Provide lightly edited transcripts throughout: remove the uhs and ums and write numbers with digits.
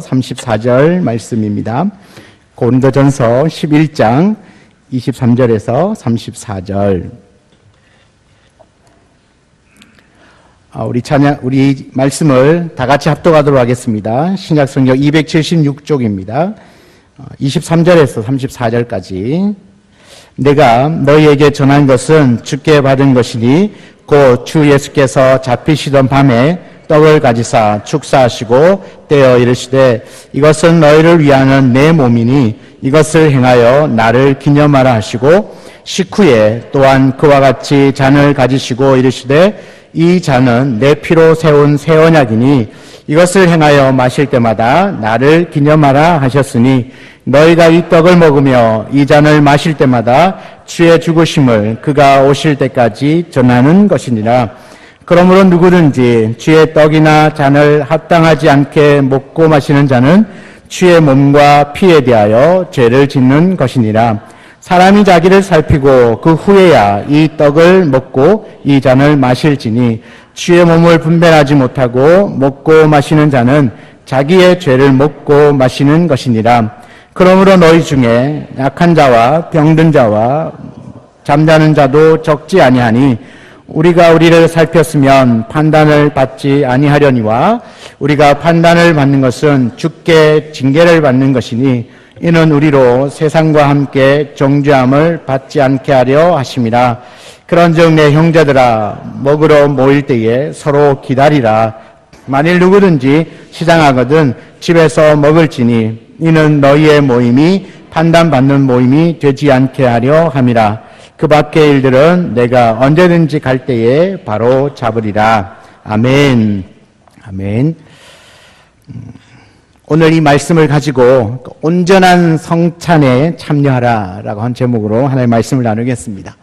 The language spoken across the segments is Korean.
34절 말씀입니다. 고린도전서 11장 23절에서 34절. 우리 말씀을 다 같이 합독하도록 하겠습니다. 신약성경 276쪽입니다. 23절에서 34절까지. 내가 너희에게 전한 것은 주께 받은 것이니 곧 주 예수께서 잡히시던 밤에 떡을 가지사 축사하시고 떼어 이르시되 이것은 너희를 위하는 내 몸이니 이것을 행하여 나를 기념하라 하시고 식후에 또한 그와 같이 잔을 가지시고 이르시되 이 잔은 내 피로 세운 새 언약이니 이것을 행하여 마실 때마다 나를 기념하라 하셨으니 너희가 이 떡을 먹으며 이 잔을 마실 때마다 주의 죽으심을 그가 오실 때까지 전하는 것이니라. 그러므로 누구든지 주의 떡이나 잔을 합당하지 않게 먹고 마시는 자는 주의 몸과 피에 대하여 죄를 짓는 것이니라. 사람이 자기를 살피고 그 후에야 이 떡을 먹고 이 잔을 마실지니 주의 몸을 분별하지 못하고 먹고 마시는 자는 자기의 죄를 먹고 마시는 것이니라. 그러므로 너희 중에 약한 자와 병든 자와 잠자는 자도 적지 아니하니 우리가 우리를 살폈으면 판단을 받지 아니하려니와 우리가 판단을 받는 것은 주께 징계를 받는 것이니 이는 우리로 세상과 함께 정죄함을 받지 않게 하려 하심이라. 그런즉 내 형제들아 먹으러 모일 때에 서로 기다리라. 만일 누구든지 시장하거든 집에서 먹을지니 이는 너희의 모임이 판단받는 모임이 되지 않게 하려 함이라. 그 밖의 일들은 내가 언제든지 갈 때에 바로 잡으리라. 아멘. 아멘. 오늘 이 말씀을 가지고 온전한 성찬에 참여하라라고 한 제목으로 하나의 말씀을 나누겠습니다.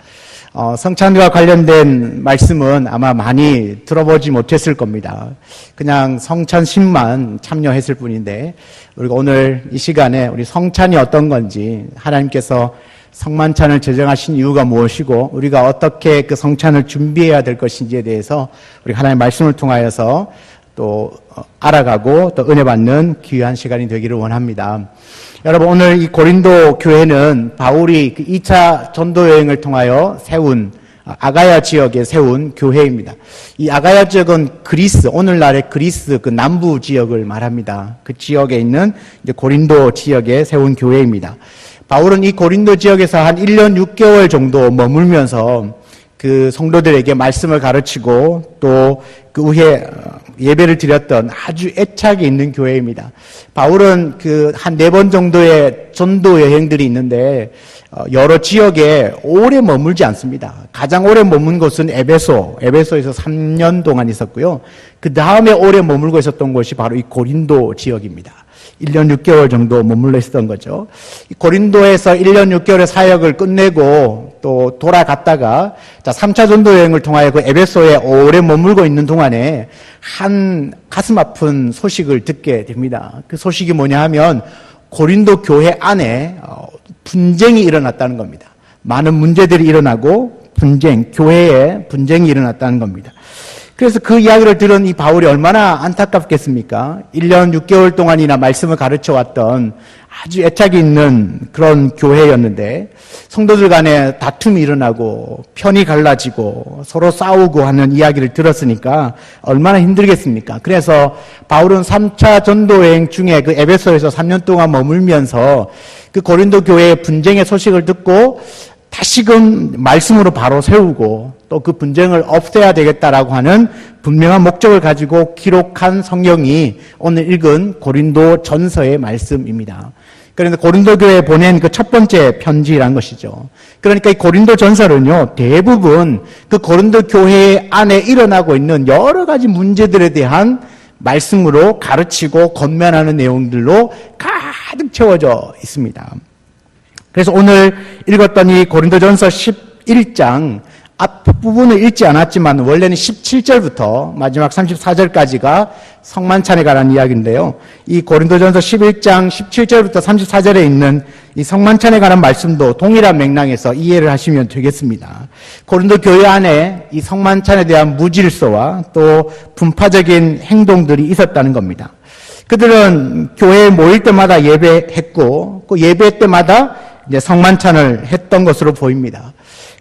성찬과 관련된 말씀은 아마 많이 들어보지 못했을 겁니다. 그냥 성찬식만 참여했을 뿐인데 우리가 오늘 이 시간에 우리 성찬이 어떤 건지, 하나님께서 성만찬을 제정하신 이유가 무엇이고 우리가 어떻게 그 성찬을 준비해야 될 것인지에 대해서 우리 하나님의 말씀을 통하여서 또 알아가고 또 은혜 받는 귀한 시간이 되기를 원합니다. 여러분, 오늘 이 고린도 교회는 바울이 그 2차 전도 여행을 통하여 세운 아가야 지역에 세운 교회입니다. 이 아가야 지역은 그리스, 오늘날의 그리스 그 남부 지역을 말합니다. 그 지역에 있는 이제 고린도 지역에 세운 교회입니다. 바울은 이 고린도 지역에서 한 1년 6개월 정도 머물면서 그 성도들에게 말씀을 가르치고 또 그 후에 예배를 드렸던 아주 애착이 있는 교회입니다. 바울은 그 한 4번 정도의 전도 여행들이 있는데 여러 지역에 오래 머물지 않습니다. 가장 오래 머문 곳은 에베소에서 3년 동안 있었고요. 그 다음에 오래 머물고 있었던 곳이 바로 이 고린도 지역입니다. 1년 6개월 정도 머물러 있었던 거죠. 고린도에서 1년 6개월의 사역을 끝내고 또 돌아갔다가 3차 전도 여행을 통하여 그 에베소에 오래 머물고 있는 동안에 한 가슴 아픈 소식을 듣게 됩니다. 그 소식이 뭐냐 하면 고린도 교회 안에 분쟁이 일어났다는 겁니다. 많은 문제들이 일어나고 교회에 분쟁이 일어났다는 겁니다. 그래서 그 이야기를 들은 이 바울이 얼마나 안타깝겠습니까? 1년 6개월 동안이나 말씀을 가르쳐 왔던 아주 애착이 있는 그런 교회였는데 성도들 간에 다툼이 일어나고 편이 갈라지고 서로 싸우고 하는 이야기를 들었으니까 얼마나 힘들겠습니까? 그래서 바울은 3차 전도 여행 중에 그 에베소에서 3년 동안 머물면서 그 고린도 교회의 분쟁의 소식을 듣고 다시금 말씀으로 바로 세우고 또 그 분쟁을 없애야 되겠다라고 하는 분명한 목적을 가지고 기록한 성경이 오늘 읽은 고린도 전서의 말씀입니다. 그런데 고린도 교회에 보낸 그 첫 번째 편지라는 것이죠. 그러니까 이 고린도 전서는요, 대부분 그 고린도 교회 안에 일어나고 있는 여러 가지 문제들에 대한 말씀으로 가르치고 권면하는 내용들로 가득 채워져 있습니다. 그래서 오늘 읽었던 이 고린도전서 11장 앞부분을 읽지 않았지만 원래는 17절부터 마지막 34절까지가 성만찬에 관한 이야기인데요. 이 고린도전서 11장 17절부터 34절에 있는 이 성만찬에 관한 말씀도 동일한 맥락에서 이해를 하시면 되겠습니다. 고린도 교회 안에 이 성만찬에 대한 무질서와 또 분파적인 행동들이 있었다는 겁니다. 그들은 교회에 모일 때마다 예배했고, 그 예배 때마다 이제 성만찬을 했던 것으로 보입니다.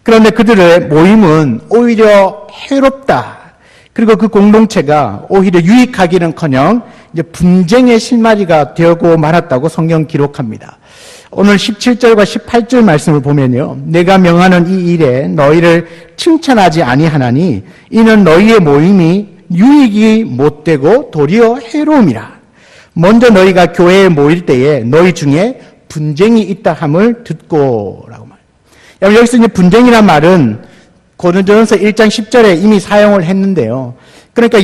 그런데 그들의 모임은 오히려 해롭다. 그리고 그 공동체가 오히려 유익하기는커녕 이제 분쟁의 실마리가 되고 말았다고 성경 기록합니다. 오늘 17절과 18절 말씀을 보면요. 내가 명하는 이 일에 너희를 칭찬하지 아니하나니 이는 너희의 모임이 유익이 못되고 도리어 해로움이라. 먼저 너희가 교회에 모일 때에 너희 중에 분쟁이 있다 함을 듣고라고 말해요. 여러분 여기서 이제 분쟁이란 말은 고린도전서 1장 10절에 이미 사용을 했는데요. 그러니까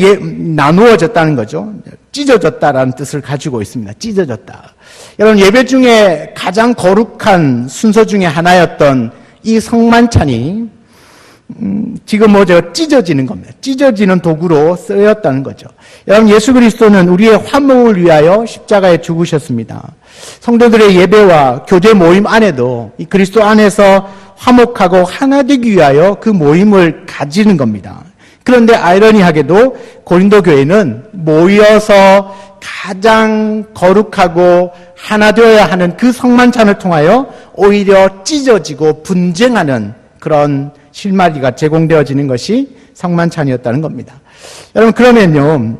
나누어졌다는 거죠. 찢어졌다라는 뜻을 가지고 있습니다. 찢어졌다. 여러분 예배 중에 가장 거룩한 순서 중에 하나였던 이 성만찬이 지금 찢어지는 겁니다. 찢어지는 도구로 쓰였다는 거죠. 여러분 예수 그리스도는 우리의 화목을 위하여 십자가에 죽으셨습니다. 성도들의 예배와 교제 모임 안에도 이 그리스도 안에서 화목하고 하나 되기 위하여 그 모임을 가지는 겁니다. 그런데 아이러니하게도 고린도 교회는 모여서 가장 거룩하고 하나 되어야 하는 그 성만찬을 통하여 오히려 찢어지고 분쟁하는 그런 실마리가 제공되어지는 것이 성만찬이었다는 겁니다. 여러분 그러면요,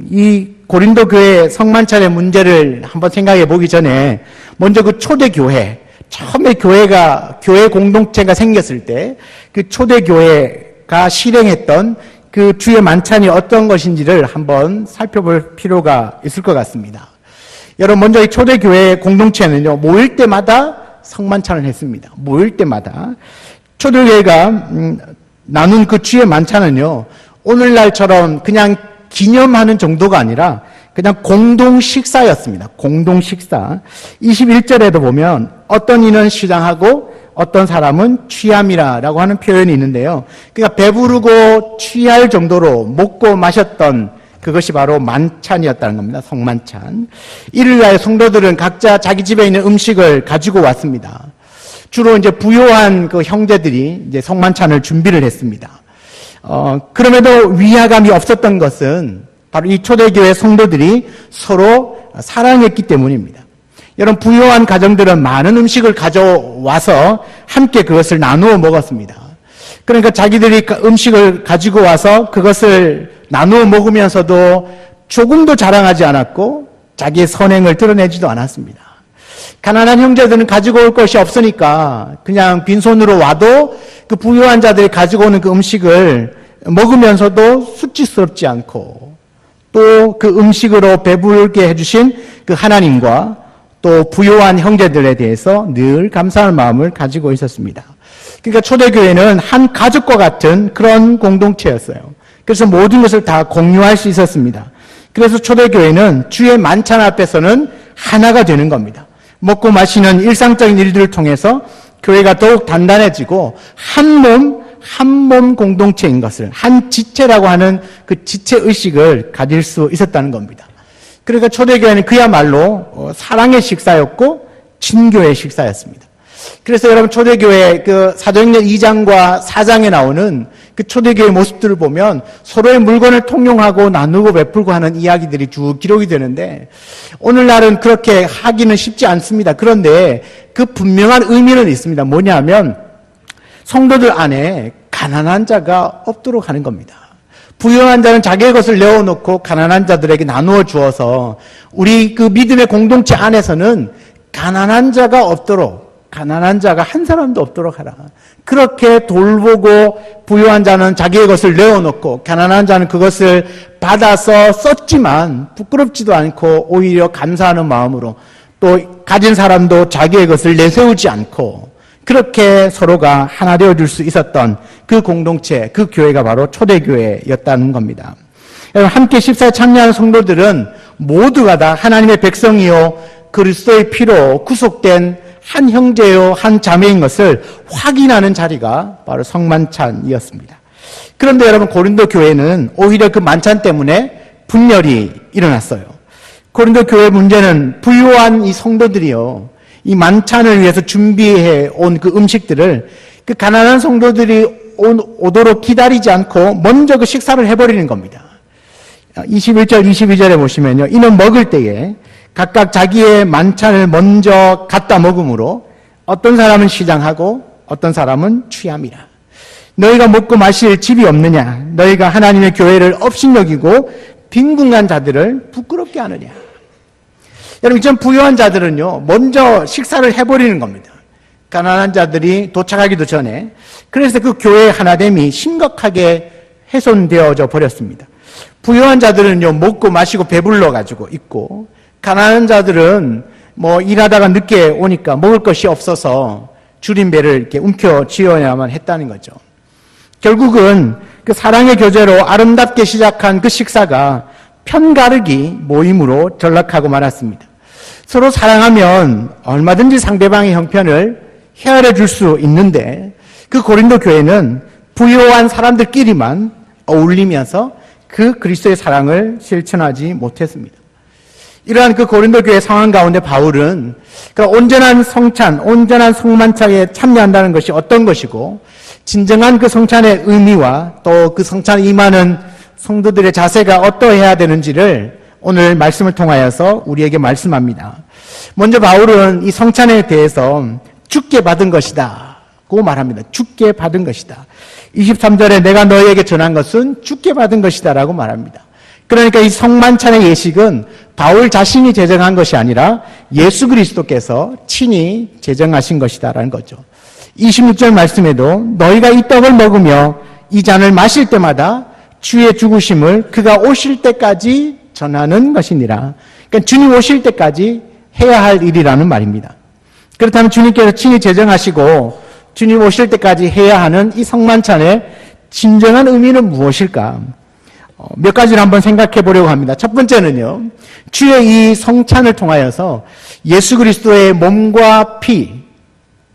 이 고린도 교회의 성만찬의 문제를 한번 생각해 보기 전에 먼저 그 초대교회, 처음에 교회 공동체가 생겼을 때 그 초대교회가 실행했던 그 주의 만찬이 어떤 것인지를 한번 살펴볼 필요가 있을 것 같습니다. 여러분 먼저 이 초대교회 공동체는요, 모일 때마다 성만찬을 했습니다. 모일 때마다. 초대교회가 나눈 그 주의 만찬은요, 오늘날처럼 그냥 기념하는 정도가 아니라 그냥 공동 식사였습니다. 공동 식사. 21절에도 보면 어떤 이는 시장하고 어떤 사람은 취함이라고 하는 표현이 있는데요. 그러니까 배부르고 취할 정도로 먹고 마셨던 그것이 바로 만찬이었다는 겁니다. 성만찬. 이를 위하여 성도들은 각자 자기 집에 있는 음식을 가지고 왔습니다. 주로 이제 부요한 그 형제들이 이제 성만찬을 준비를 했습니다. 그럼에도 위화감이 없었던 것은 바로 이 초대교회 성도들이 서로 사랑했기 때문입니다. 여러분 부요한 가정들은 많은 음식을 가져와서 함께 그것을 나누어 먹었습니다. 그러니까 자기들이 음식을 가지고 와서 그것을 나누어 먹으면서도 조금도 자랑하지 않았고 자기의 선행을 드러내지도 않았습니다. 가난한 형제들은 가지고 올 것이 없으니까 그냥 빈손으로 와도 그 부유한 자들이 가지고 오는 그 음식을 먹으면서도 수치스럽지 않고 또 그 음식으로 배부르게 해주신 그 하나님과 또 부요한 형제들에 대해서 늘 감사하는 마음을 가지고 있었습니다. 그러니까 초대교회는 한 가족과 같은 그런 공동체였어요. 그래서 모든 것을 다 공유할 수 있었습니다. 그래서 초대교회는 주의 만찬 앞에서는 하나가 되는 겁니다. 먹고 마시는 일상적인 일들을 통해서 교회가 더욱 단단해지고 한 몸 공동체인 것을, 한 지체라고 하는 그 지체의식을 가질 수 있었다는 겁니다. 그러니까 초대교회는 그야말로 사랑의 식사였고 친교의 식사였습니다. 그래서 여러분 초대교회 그 사도행전 2장과 4장에 나오는 그 초대교회 모습들을 보면 서로의 물건을 통용하고 나누고 베풀고 하는 이야기들이 쭉 기록이 되는데 오늘날은 그렇게 하기는 쉽지 않습니다. 그런데 그 분명한 의미는 있습니다. 뭐냐면 성도들 안에 가난한 자가 없도록 하는 겁니다. 부유한 자는 자기의 것을 내어놓고 가난한 자들에게 나누어 주어서 우리 그 믿음의 공동체 안에서는 가난한 자가 없도록, 가난한 자가 한 사람도 없도록 하라. 그렇게 돌보고 부유한 자는 자기의 것을 내어놓고 가난한 자는 그것을 받아서 썼지만 부끄럽지도 않고 오히려 감사하는 마음으로 또 가진 사람도 자기의 것을 내세우지 않고 그렇게 서로가 하나 되어줄 수 있었던 그 공동체, 그 교회가 바로 초대교회였다는 겁니다. 여러분 함께 십사에 참여하는 성도들은 모두가 다 하나님의 백성이요 그리스도의 피로 구속된 한 형제요 한 자매인 것을 확인하는 자리가 바로 성만찬이었습니다. 그런데 여러분 고린도 교회는 오히려 그 만찬 때문에 분열이 일어났어요. 고린도 교회 문제는 부유한 이 성도들이요 이 만찬을 위해서 준비해 온 그 음식들을 그 가난한 성도들이 오도록 기다리지 않고 먼저 그 식사를 해버리는 겁니다. 21절, 22절에 보시면요. 이는 먹을 때에 각각 자기의 만찬을 먼저 갖다 먹음으로 어떤 사람은 시장하고 어떤 사람은 취함이라. 너희가 먹고 마실 집이 없느냐? 너희가 하나님의 교회를 업신여기고 빈궁한 자들을 부끄럽게 하느냐? 여러분, 좀 부유한 자들은요, 먼저 식사를 해버리는 겁니다. 가난한 자들이 도착하기도 전에. 그래서 그 교회의 하나됨이 심각하게 훼손되어져 버렸습니다. 부유한 자들은요, 먹고 마시고 배불러 가지고 있고, 가난한 자들은 뭐 일하다가 늦게 오니까 먹을 것이 없어서 줄인 배를 이렇게 움켜 쥐어야만 했다는 거죠. 결국은 그 사랑의 교제로 아름답게 시작한 그 식사가 편가르기 모임으로 전락하고 말았습니다. 서로 사랑하면 얼마든지 상대방의 형편을 헤아려 줄 수 있는데 그 고린도 교회는 부유한 사람들끼리만 어울리면서 그 그리스도의 사랑을 실천하지 못했습니다. 이러한 그 고린도 교회 상황 가운데 바울은 그 온전한 성찬, 온전한 성만찬에 참여한다는 것이 어떤 것이고 진정한 그 성찬의 의미와 또 그 성찬에 임하는 성도들의 자세가 어떠해야 되는지를 오늘 말씀을 통하여서 우리에게 말씀합니다. 먼저 바울은 이 성찬에 대해서 주께 받은 것이다고 말합니다. 주께 받은 것이다. 23절에 내가 너희에게 전한 것은 주께 받은 것이다 라고 말합니다. 그러니까 이 성만찬의 예식은 바울 자신이 제정한 것이 아니라 예수 그리스도께서 친히 제정하신 것이다라는 거죠. 26절 말씀에도 너희가 이 떡을 먹으며 이 잔을 마실 때마다 주의 죽으심을 그가 오실 때까지 전하는 것이니라. 그러니까 주님 오실 때까지 해야 할 일이라는 말입니다. 그렇다면 주님께서 친히 제정하시고 주님 오실 때까지 해야 하는 이 성만찬의 진정한 의미는 무엇일까? 몇 가지를 한번 생각해 보려고 합니다. 첫 번째는요, 주의 이 성찬을 통하여서 예수 그리스도의 몸과 피,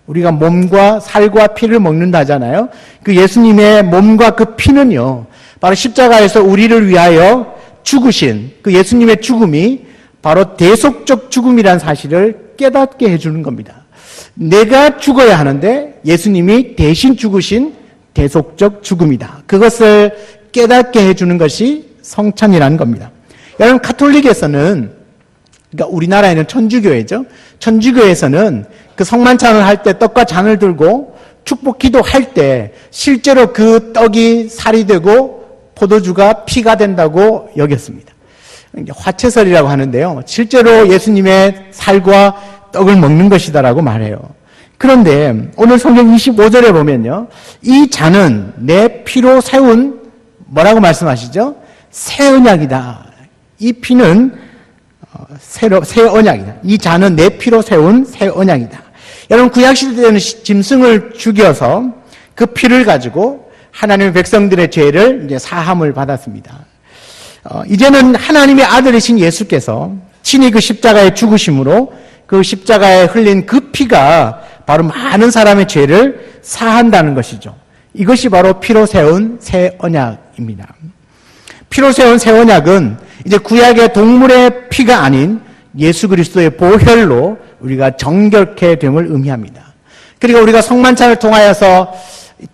우리가 몸과 살과 피를 먹는다 하잖아요. 그 예수님의 몸과 그 피는요, 바로 십자가에서 우리를 위하여 죽으신 그 예수님의 죽음이 바로 대속적 죽음이라는 사실을 깨닫게 해주는 겁니다. 내가 죽어야 하는데 예수님이 대신 죽으신 대속적 죽음이다. 그것을 깨닫게 해주는 것이 성찬이라는 겁니다. 여러분, 가톨릭에서는, 그러니까 우리나라에는 천주교회죠. 천주교에서는 그 성만찬을 할 때 떡과 잔을 들고 축복 기도할 때 실제로 그 떡이 살이 되고 포도주가 피가 된다고 여겼습니다. 화채설이라고 하는데요. 실제로 예수님의 살과 떡을 먹는 것이다라고 말해요. 그런데 오늘 성경 25절에 보면요. 이 잔은 내 피로 세운 뭐라고 말씀하시죠? 새 언약이다. 이 피는 새 언약이다. 이 잔은 내 피로 세운 새 언약이다. 여러분, 구약시대 때는 짐승을 죽여서 그 피를 가지고 하나님의 백성들의 죄를 이제 사함을 받았습니다. 이제는 하나님의 아들이신 예수께서 친히 그 십자가에 죽으심으로 그 십자가에 흘린 그 피가 바로 많은 사람의 죄를 사한다는 것이죠. 이것이 바로 피로 세운 새 언약입니다. 피로 세운 새 언약은 이제 구약의 동물의 피가 아닌 예수 그리스도의 보혈로 우리가 정결케 됨을 의미합니다. 그리고 우리가 성만찬을 통하여서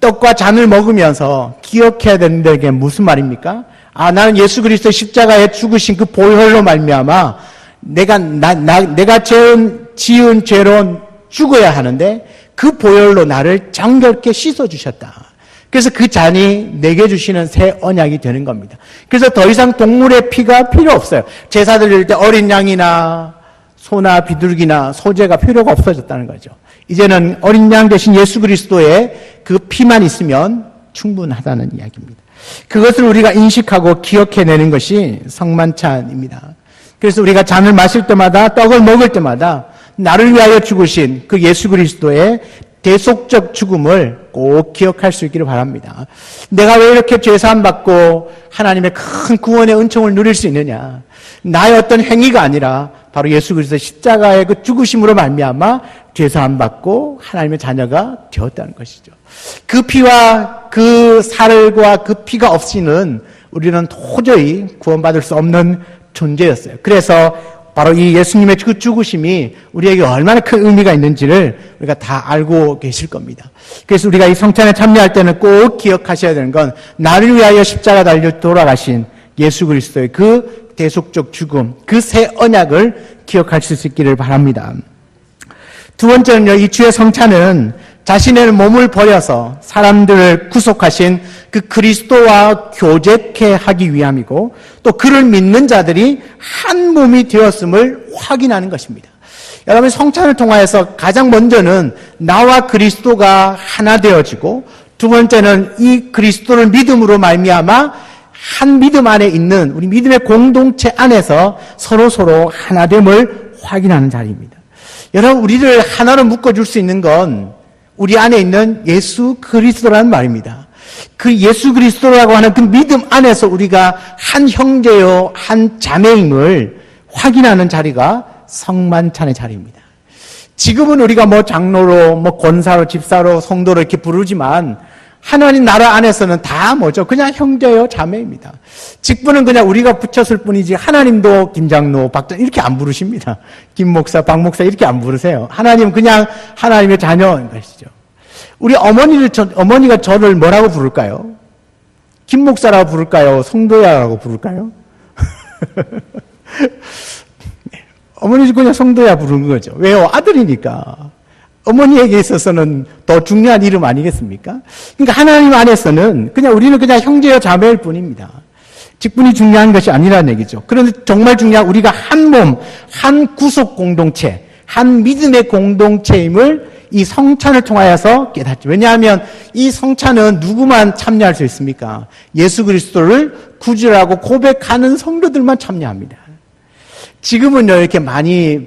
떡과 잔을 먹으면서 기억해야 되는데 이게 무슨 말입니까? 나는 예수 그리스도의 십자가에 죽으신 그 보혈로 말미암아 내가 지은 죄로 죽어야 하는데 그 보혈로 나를 정결케 씻어주셨다. 그래서 그 잔이 내게 주시는 새 언약이 되는 겁니다. 그래서 더 이상 동물의 피가 필요 없어요. 제사 드릴 때 어린 양이나 소나 비둘기나 소재가 필요가 없어졌다는 거죠. 이제는 어린 양 대신 예수 그리스도의 그 피만 있으면 충분하다는 이야기입니다. 그것을 우리가 인식하고 기억해내는 것이 성만찬입니다. 그래서 우리가 잔을 마실 때마다 떡을 먹을 때마다 나를 위하여 죽으신 그 예수 그리스도의 대속적 죽음을 꼭 기억할 수 있기를 바랍니다. 내가 왜 이렇게 죄사함 받고 하나님의 큰 구원의 은총을 누릴 수 있느냐? 나의 어떤 행위가 아니라 바로 예수 그리스도의 십자가의 그 죽으심으로 말미암아 죄사함 받고 하나님의 자녀가 되었다는 것이죠. 그 피와 그 살과 그 피가 없이는 우리는 도저히 구원받을 수 없는 존재였어요. 그래서 바로 이 예수님의 그 죽으심이 우리에게 얼마나 큰 의미가 있는지를 우리가 다 알고 계실 겁니다. 그래서 우리가 이 성찬에 참여할 때는 꼭 기억하셔야 되는 건 나를 위하여 십자가 달려 돌아가신 예수 그리스도의 그 대속적 죽음, 그 새 언약을 기억하실 수 있기를 바랍니다. 두 번째는요, 이 주의 성찬은 자신의 몸을 버려서 사람들을 구속하신 그 그리스도와 교제케 하기 위함이고, 또 그를 믿는 자들이 한 몸이 되었음을 확인하는 것입니다. 여러분, 성찬을 통하여서 가장 먼저는 나와 그리스도가 하나 되어지고, 두 번째는 이 그리스도를 믿음으로 말미암아 한 믿음 안에 있는 우리 믿음의 공동체 안에서 서로 하나됨을 확인하는 자리입니다. 여러분, 우리를 하나로 묶어줄 수 있는 건 우리 안에 있는 예수 그리스도라는 말입니다. 그 예수 그리스도라고 하는 그 믿음 안에서 우리가 한 형제요, 한 자매임을 확인하는 자리가 성만찬의 자리입니다. 지금은 우리가 뭐 장로로, 뭐 권사로, 집사로, 성도로 이렇게 부르지만 하나님 나라 안에서는 다 뭐죠? 그냥 형제요, 자매입니다. 직분은 그냥 우리가 붙였을 뿐이지 하나님도 김장로, 박전 이렇게 안 부르십니다. 김 목사, 박 목사 이렇게 안 부르세요. 하나님은 그냥 하나님의 자녀인 것이죠. 우리 어머니가 저를 뭐라고 부를까요? 김 목사라고 부를까요? 성도야라고 부를까요? 어머니 그냥 성도야 부르는 거죠. 왜요? 아들이니까. 어머니에게 있어서는 더 중요한 이름 아니겠습니까? 그러니까 하나님 안에서는 우리는 그냥 형제여 자매일 뿐입니다. 직분이 중요한 것이 아니라는 얘기죠. 그런데 정말 중요한 우리가 한 몸, 한 구속 공동체, 한 믿음의 공동체임을 이 성찬을 통하여서 깨닫죠. 왜냐하면 이 성찬은 누구만 참여할 수 있습니까? 예수 그리스도를 구주라고 고백하는 성도들만 참여합니다. 지금은요, 이렇게 많이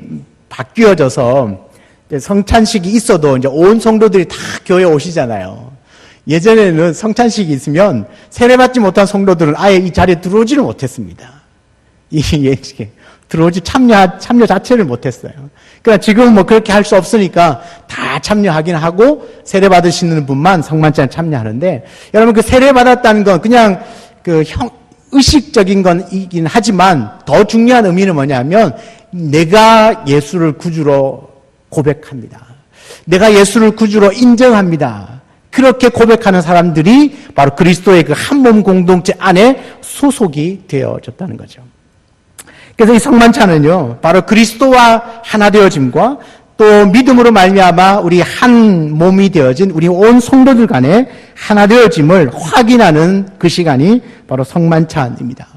바뀌어져서 성찬식이 있어도 이제 온 성도들이 다 교회에 오시잖아요. 예전에는 성찬식이 있으면 세례받지 못한 성도들은 아예 이 자리에 들어오지를 못했습니다. 들어오지 참여 자체를 못했어요. 그러나 지금은 뭐 그렇게 할 수 없으니까 다 참여하긴 하고 세례받으시는 분만 성만찬에 참여하는데, 여러분 그 세례받았다는 건 그냥 의식적인 건이긴 하지만 더 중요한 의미는 뭐냐면 내가 예수를 구주로 고백합니다. 내가 예수를 구주로 인정합니다. 그렇게 고백하는 사람들이 바로 그리스도의 그 한 몸 공동체 안에 소속이 되어졌다는 거죠. 그래서 이 성만찬은요, 바로 그리스도와 하나 되어짐과 또 믿음으로 말미암아 우리 한 몸이 되어진 우리 온 성도들 간에 하나 되어짐을 확인하는 그 시간이 바로 성만찬입니다.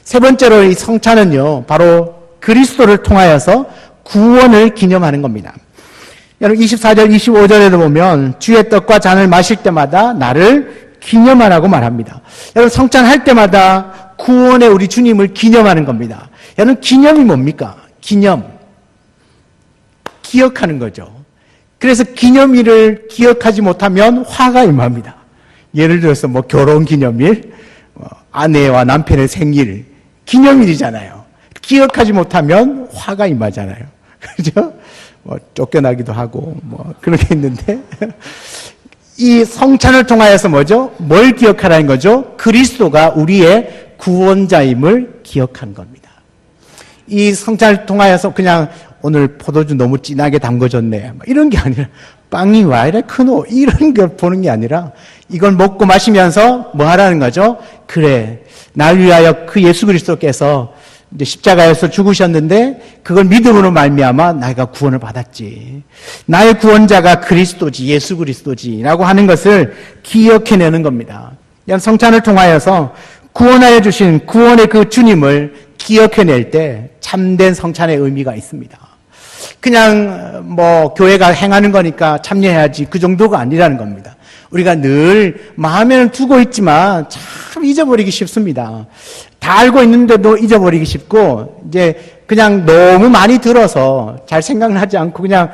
세 번째로 이 성찬은요, 바로 그리스도를 통하여서 구원을 기념하는 겁니다. 여러분 24절, 25절에도 보면 주의 떡과 잔을 마실 때마다 나를 기념하라고 말합니다. 여러분 성찬할 때마다 구원의 우리 주님을 기념하는 겁니다. 여러분 기념이 뭡니까? 기억하는 거죠. 그래서 기념일을 기억하지 못하면 화가 임합니다. 예를 들어서 뭐 결혼 기념일, 아내와 남편의 생일, 기념일이잖아요. 기억하지 못하면 화가 임하잖아요. 그죠? 뭐 쫓겨나기도 하고 뭐 그렇게 있는데 이 성찬을 통하여서 뭐죠? 뭘 기억하라는 거죠? 그리스도가 우리의 구원자임을 기억하는 겁니다. 이 성찬을 통하여서 그냥 오늘 포도주 너무 진하게 담궈졌네 이런 게 아니라 빵이 와 이래 크노 이런 걸 보는 게 아니라 이걸 먹고 마시면서 뭐 하라는 거죠? 그래, 날 위하여 그 예수 그리스도께서 이제 십자가에서 죽으셨는데 그걸 믿음으로 말미암아 내가 구원을 받았지. 나의 구원자가 그리스도지, 예수 그리스도지라고 하는 것을 기억해내는 겁니다. 성찬을 통하여서 구원하여 주신 구원의 그 주님을 기억해낼 때 참된 성찬의 의미가 있습니다. 그냥 뭐 교회가 행하는 거니까 참여해야지 그 정도가 아니라는 겁니다. 우리가 늘 마음에는 두고 있지만 참 잊어버리기 쉽습니다. 다 알고 있는데도 잊어버리기 쉽고 이제 그냥 너무 많이 들어서 잘 생각나지 않고 그냥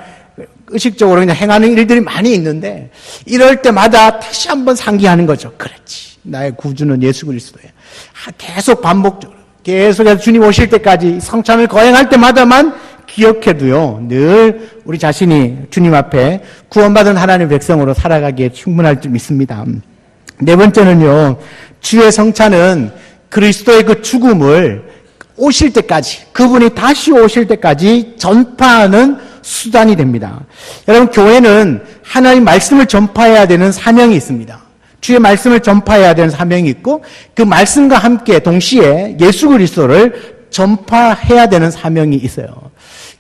의식적으로 그냥 행하는 일들이 많이 있는데 이럴 때마다 다시 한번 상기하는 거죠. 그렇지. 나의 구주는 예수 그리스도야. 계속 반복적으로 계속해서 주님 오실 때까지 성찬을 거행할 때마다만 기억해도요, 늘 우리 자신이 주님 앞에 구원받은 하나님의 백성으로 살아가기에 충분할 줄 믿습니다. 네 번째는요, 주의 성찬은 그리스도의 그 죽음을 오실 때까지, 그분이 다시 오실 때까지 전파하는 수단이 됩니다. 여러분, 교회는 하나님 말씀을 전파해야 되는 사명이 있습니다. 주의 말씀을 전파해야 되는 사명이 있고 그 말씀과 함께 동시에 예수 그리스도를 전파해야 되는 사명이 있어요.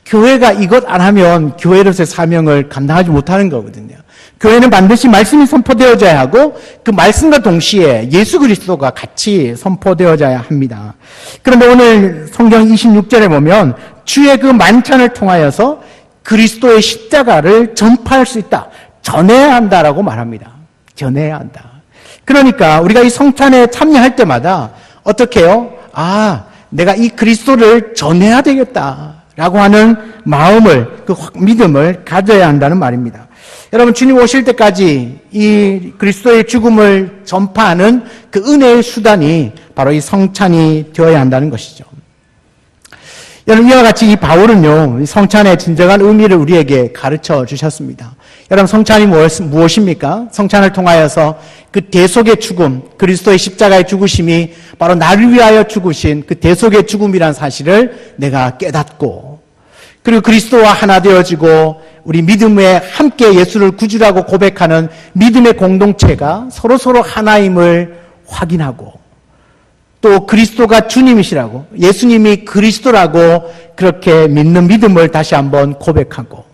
교회가 이것 안 하면 교회로서의 사명을 감당하지 못하는 거거든요. 교회는 반드시 말씀이 선포되어져야 하고 그 말씀과 동시에 예수 그리스도가 같이 선포되어져야 합니다. 그런데 오늘 성경 26절에 보면 주의 그 만찬을 통하여서 그리스도의 십자가를 전파할 수 있다. 전해야 한다라고 말합니다. 전해야 한다. 그러니까 우리가 이 성찬에 참여할 때마다 어떻게 해요? 내가 이 그리스도를 전해야 되겠다라고 하는 마음을, 그 믿음을 가져야 한다는 말입니다. 여러분, 주님 오실 때까지 이 그리스도의 죽음을 전파하는 그 은혜의 수단이 바로 이 성찬이 되어야 한다는 것이죠. 여러분, 이와 같이 이 바울은요, 이 성찬의 진정한 의미를 우리에게 가르쳐 주셨습니다. 여러분, 성찬이 무엇입니까? 성찬을 통하여서 그 대속의 죽음, 그리스도의 십자가의 죽으심이 바로 나를 위하여 죽으신 그 대속의 죽음이라는 사실을 내가 깨닫고, 그리고 그리스도와 하나 되어지고 우리 믿음에 함께 예수를 구주라고 고백하는 믿음의 공동체가 서로 하나임을 확인하고, 또 그리스도가 주님이시라고, 예수님이 그리스도라고 그렇게 믿는 믿음을 다시 한번 고백하고,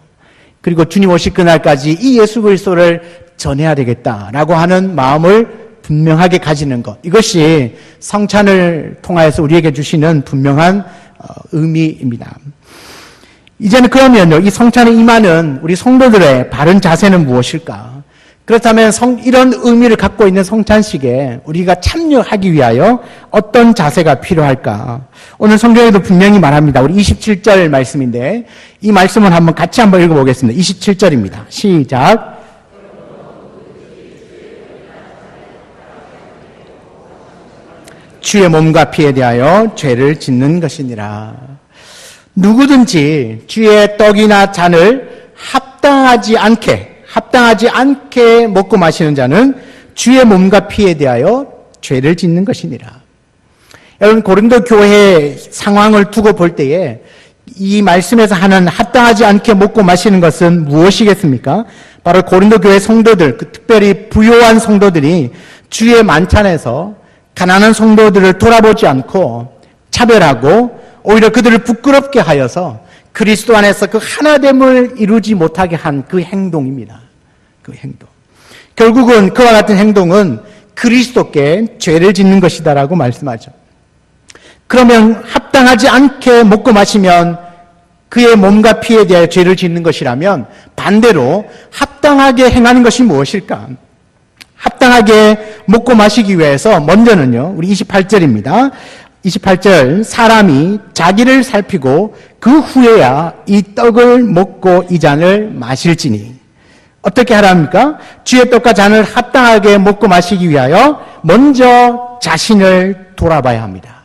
그리고 주님 오실 그날까지 이 예수 그리스도를 전해야 되겠다라고 하는 마음을 분명하게 가지는 것, 이것이 성찬을 통하여서 우리에게 주시는 분명한 의미입니다. 이제는 그러면요, 이 성찬에 임하는 우리 성도들의 바른 자세는 무엇일까? 그렇다면 이런 의미를 갖고 있는 성찬식에 우리가 참여하기 위하여 어떤 자세가 필요할까? 오늘 성경에도 분명히 말합니다. 우리 27절 말씀인데 이 말씀을 같이 한번 읽어보겠습니다. 27절입니다. 시작. 주의 몸과 피에 대하여 죄를 짓는 것이니라. 누구든지 주의 떡이나 잔을 합당하지 않게 먹고 마시는 자는 주의 몸과 피에 대하여 죄를 짓는 것이니라. 여러분, 고린도 교회의 상황을 두고 볼 때에 이 말씀에서 하는 합당하지 않게 먹고 마시는 것은 무엇이겠습니까? 바로 고린도 교회 성도들, 특별히 부요한 성도들이 주의 만찬에서 가난한 성도들을 돌아보지 않고 차별하고 오히려 그들을 부끄럽게 하여서 그리스도 안에서 그 하나됨을 이루지 못하게 한 그 행동입니다. 그 행동. 결국은 그와 같은 행동은 그리스도께 죄를 짓는 것이다라고 말씀하죠. 그러면 합당하지 않게 먹고 마시면 그의 몸과 피에 대해 죄를 짓는 것이라면 반대로 합당하게 행하는 것이 무엇일까? 합당하게 먹고 마시기 위해서 먼저는요, 우리 28절입니다. 28절, 사람이 자기를 살피고 그 후에야 이 떡을 먹고 이 잔을 마실지니. 어떻게 하랍니까? 주의 떡과 잔을 합당하게 먹고 마시기 위하여 먼저 자신을 돌아봐야 합니다.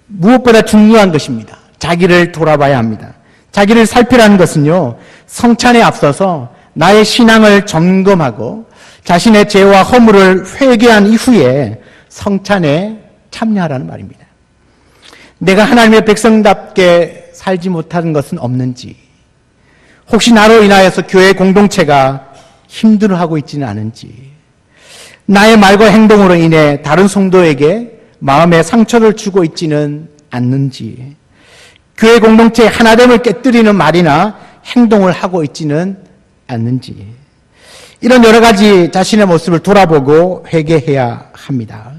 무엇보다 중요한 것입니다. 자기를 돌아봐야 합니다. 자기를 살피라는 것은요, 성찬에 앞서서 나의 신앙을 점검하고 자신의 죄와 허물을 회개한 이후에 성찬에 참여하라는 말입니다. 내가 하나님의 백성답게 살지 못하는 것은 없는지, 혹시 나로 인하여서 교회 공동체가 힘들어하고 있지는 않은지, 나의 말과 행동으로 인해 다른 성도에게 마음에 상처를 주고 있지는 않는지, 교회 공동체의 하나됨을 깨뜨리는 말이나 행동을 하고 있지는 않는지, 이런 여러 가지 자신의 모습을 돌아보고 회개해야 합니다.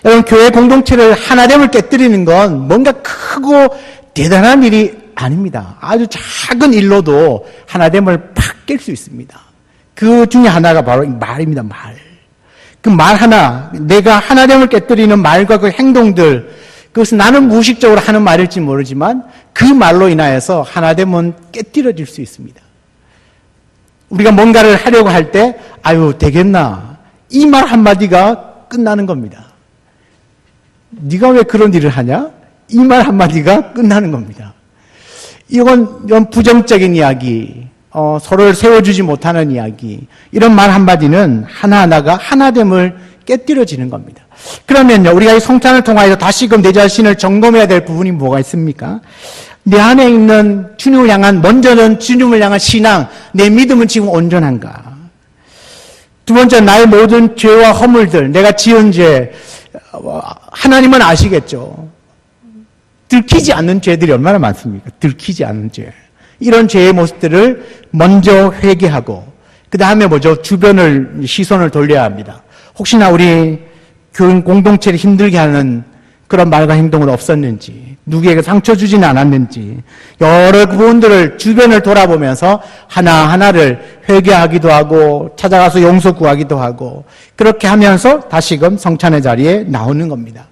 여러분, 교회 공동체를 하나됨을 깨뜨리는 건 뭔가 크고 대단한 일이 아닙니다. 아주 작은 일로도 하나됨을 팍 깰 수 있습니다. 그 중에 하나가 바로 말입니다. 말. 그 말 하나, 내가 하나됨을 깨뜨리는 말과 그 행동들, 그것은 나는 무의식적으로 하는 말일지 모르지만 그 말로 인하여서 하나됨은 깨뜨려질 수 있습니다. 우리가 뭔가를 하려고 할 때 되겠나, 이 말 한마디가 끝나는 겁니다. 네가 왜 그런 일을 하냐? 이 말 한마디가 끝나는 겁니다. 이건 부정적인 이야기, 서로를 세워주지 못하는 이야기, 이런 말 한마디는 하나하나가 하나됨을 깨뜨려지는 겁니다. 그러면요, 우리가 이 성찬을 통하여 다시금 내 자신을 점검해야 될 부분이 뭐가 있습니까? 내 안에 있는 주님을 향한, 먼저는 주님을 향한 신앙, 내 믿음은 지금 온전한가? 두 번째, 나의 모든 죄와 허물들, 내가 지은 죄, 하나님은 아시겠죠. 들키지 않는 죄들이 얼마나 많습니까? 들키지 않는 죄. 이런 죄의 모습들을 먼저 회개하고, 그 다음에 뭐죠? 주변을, 시선을 돌려야 합니다. 혹시나 우리 교인 공동체를 힘들게 하는 그런 말과 행동은 없었는지, 누구에게 상처 주지는 않았는지, 여러 부분들을 주변을 돌아보면서 하나하나를 회개하기도 하고, 찾아가서 용서 구하기도 하고, 그렇게 하면서 다시금 성찬의 자리에 나오는 겁니다.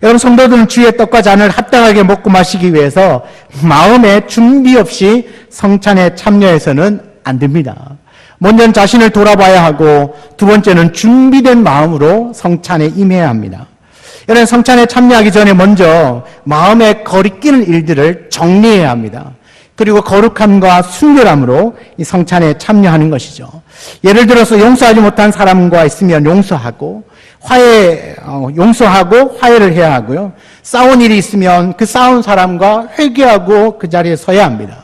여러분, 성도들은 주의 떡과 잔을 합당하게 먹고 마시기 위해서 마음에 준비 없이 성찬에 참여해서는 안 됩니다. 먼저는 자신을 돌아봐야 하고, 두 번째는 준비된 마음으로 성찬에 임해야 합니다. 여러분, 성찬에 참여하기 전에 먼저 마음에 거리끼는 일들을 정리해야 합니다. 그리고 거룩함과 순결함으로 이 성찬에 참여하는 것이죠. 예를 들어서 용서하지 못한 사람과 있으면 용서하고, 용서하고 화해를 해야 하고요. 싸운 일이 있으면 그 싸운 사람과 회개하고 그 자리에 서야 합니다.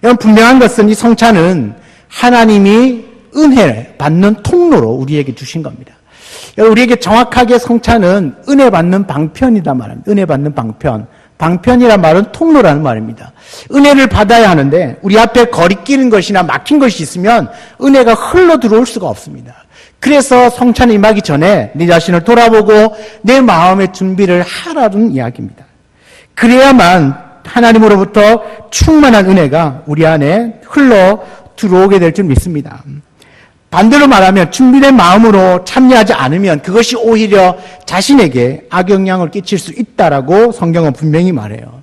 여러분, 분명한 것은 이 성찬은 하나님이 은혜 받는 통로로 우리에게 주신 겁니다. 우리에게 정확하게 성찬은 은혜 받는 방편이다 말합니다. 은혜 받는 방편. 방편이란 말은 통로라는 말입니다. 은혜를 받아야 하는데 우리 앞에 거리끼는 것이나 막힌 것이 있으면 은혜가 흘러 들어올 수가 없습니다. 그래서 성찬에 임하기 전에 내 자신을 돌아보고 내 마음의 준비를 하라는 이야기입니다. 그래야만 하나님으로부터 충만한 은혜가 우리 안에 흘러 들어오게 될 줄 믿습니다. 반대로 말하면 준비된 마음으로 참여하지 않으면 그것이 오히려 자신에게 악영향을 끼칠 수 있다라고 성경은 분명히 말해요.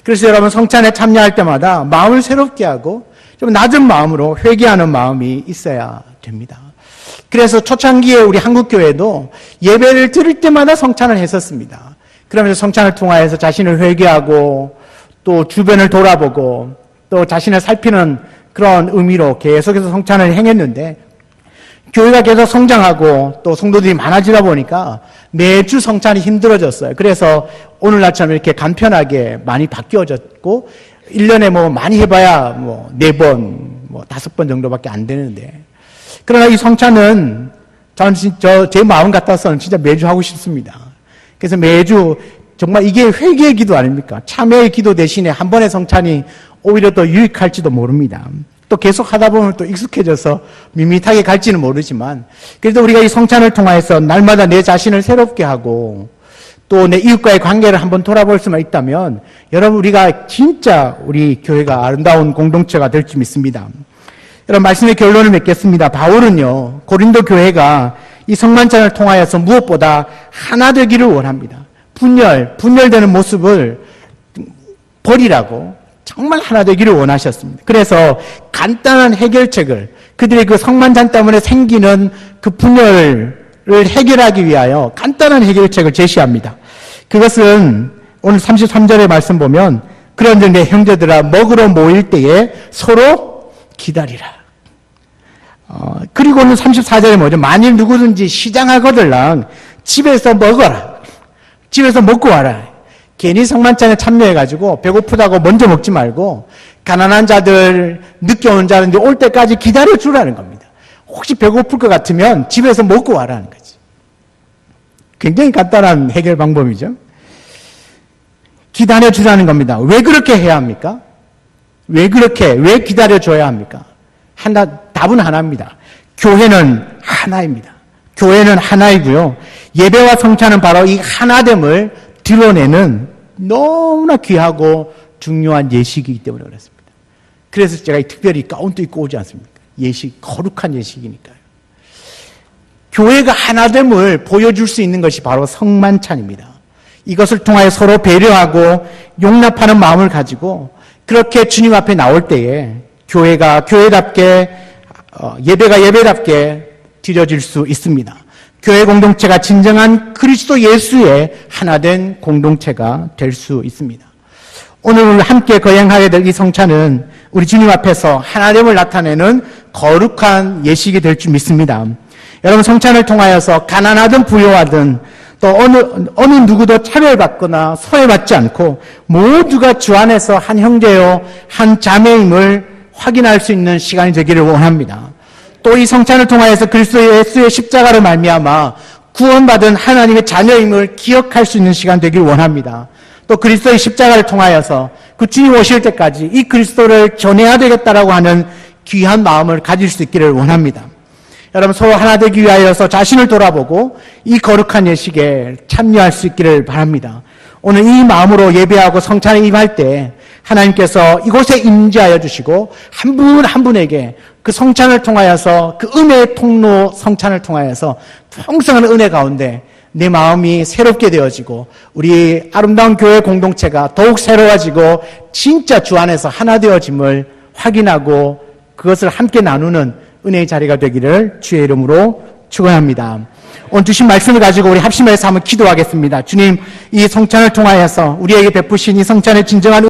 그래서 여러분, 성찬에 참여할 때마다 마음을 새롭게 하고 좀 낮은 마음으로 회개하는 마음이 있어야 됩니다. 그래서 초창기에 우리 한국교회도 예배를 드릴 때마다 성찬을 했었습니다. 그러면서 성찬을 통하여서 자신을 회개하고 또 주변을 돌아보고 또 자신을 살피는 그런 의미로 계속해서 성찬을 행했는데, 교회가 계속 성장하고 또 성도들이 많아지다 보니까 매주 성찬이 힘들어졌어요. 그래서 오늘날처럼 이렇게 간편하게 많이 바뀌어졌고, 1년에 뭐 많이 해봐야 뭐 4번, 뭐 5번 정도밖에 안 되는데, 그러나 이 성찬은 저는 제 마음 같아서는 진짜 매주 하고 싶습니다. 그래서 매주 정말 이게 회개의 기도 아닙니까? 참회의 기도 대신에 한 번의 성찬이 오히려 더 유익할지도 모릅니다. 또 계속 하다 보면 또 익숙해져서 밋밋하게 갈지는 모르지만, 그래도 우리가 이 성찬을 통해서 날마다 내 자신을 새롭게 하고 또 내 이웃과의 관계를 한번 돌아볼 수만 있다면 여러분, 우리가 진짜 우리 교회가 아름다운 공동체가 될 줄 믿습니다. 여러분, 말씀의 결론을 맺겠습니다. 바울은요, 고린도 교회가 이 성만찬을 통하여서 무엇보다 하나 되기를 원합니다. 분열되는 모습을 버리라고 정말 하나 되기를 원하셨습니다. 그래서 간단한 해결책을, 그들의 그 성만찬 때문에 생기는 그 분열을 해결하기 위하여 간단한 해결책을 제시합니다. 그것은 오늘 33절의 말씀 보면, 그런데 내 형제들아, 먹으러 모일 때에 서로 기다리라. 그리고는 34절에 뭐죠? 만일 누구든지 시장하거들랑 집에서 먹어라. 집에서 먹고 와라. 괜히 성만찬에 참여해가지고 배고프다고 먼저 먹지 말고 가난한 자들, 늦게 오는 자들 올 때까지 기다려주라는 겁니다. 혹시 배고플 것 같으면 집에서 먹고 와라는 거지. 굉장히 간단한 해결 방법이죠. 기다려주라는 겁니다. 왜 그렇게 해야 합니까? 왜 기다려줘야 합니까? 답은 하나입니다. 교회는 하나입니다. 교회는 하나이고요. 예배와 성찬은 바로 이 하나됨을 드러내는 너무나 귀하고 중요한 예식이기 때문에 그렇습니다. 그래서 제가 특별히 가운도 입고 오지 않습니까? 예식, 거룩한 예식이니까요. 교회가 하나됨을 보여줄 수 있는 것이 바로 성만찬입니다. 이것을 통하여 서로 배려하고 용납하는 마음을 가지고 그렇게 주님 앞에 나올 때에 교회가 교회답게, 예배가 예배답게 드려질 수 있습니다. 교회 공동체가 진정한 그리스도 예수의 하나된 공동체가 될 수 있습니다. 오늘 함께 거행하게 될 이 성찬은 우리 주님 앞에서 하나됨을 나타내는 거룩한 예식이 될 줄 믿습니다. 여러분, 성찬을 통하여서 가난하든 부유하든 또 어느 누구도 차별받거나 소외받지 않고 모두가 주 안에서 한 형제요 한 자매임을 확인할 수 있는 시간이 되기를 원합니다. 또 이 성찬을 통하여서 그리스도 예수의 십자가로 말미암아 구원받은 하나님의 자녀임을 기억할 수 있는 시간 되길 원합니다. 또 그리스도의 십자가를 통하여서 그 주님 오실 때까지 이 그리스도를 전해야 되겠다라고 하는 귀한 마음을 가질 수 있기를 원합니다. 여러분, 서로 하나 되기 위하여서 자신을 돌아보고 이 거룩한 예식에 참여할 수 있기를 바랍니다. 오늘 이 마음으로 예배하고 성찬에 임할 때 하나님께서 이곳에 임재하여 주시고 한 분 한 분에게 그 성찬을 통하여서, 그 은혜의 통로 성찬을 통하여서 풍성한 은혜 가운데 내 마음이 새롭게 되어지고 우리 아름다운 교회 공동체가 더욱 새로워지고 진짜 주 안에서 하나 되어짐을 확인하고 그것을 함께 나누는 은혜의 자리가 되기를 주의 이름으로 축원합니다. 오늘 주신 말씀을 가지고 우리 합심해서 한번 기도하겠습니다. 주님, 이 성찬을 통하여서 우리에게 베푸신 이 성찬의 진정한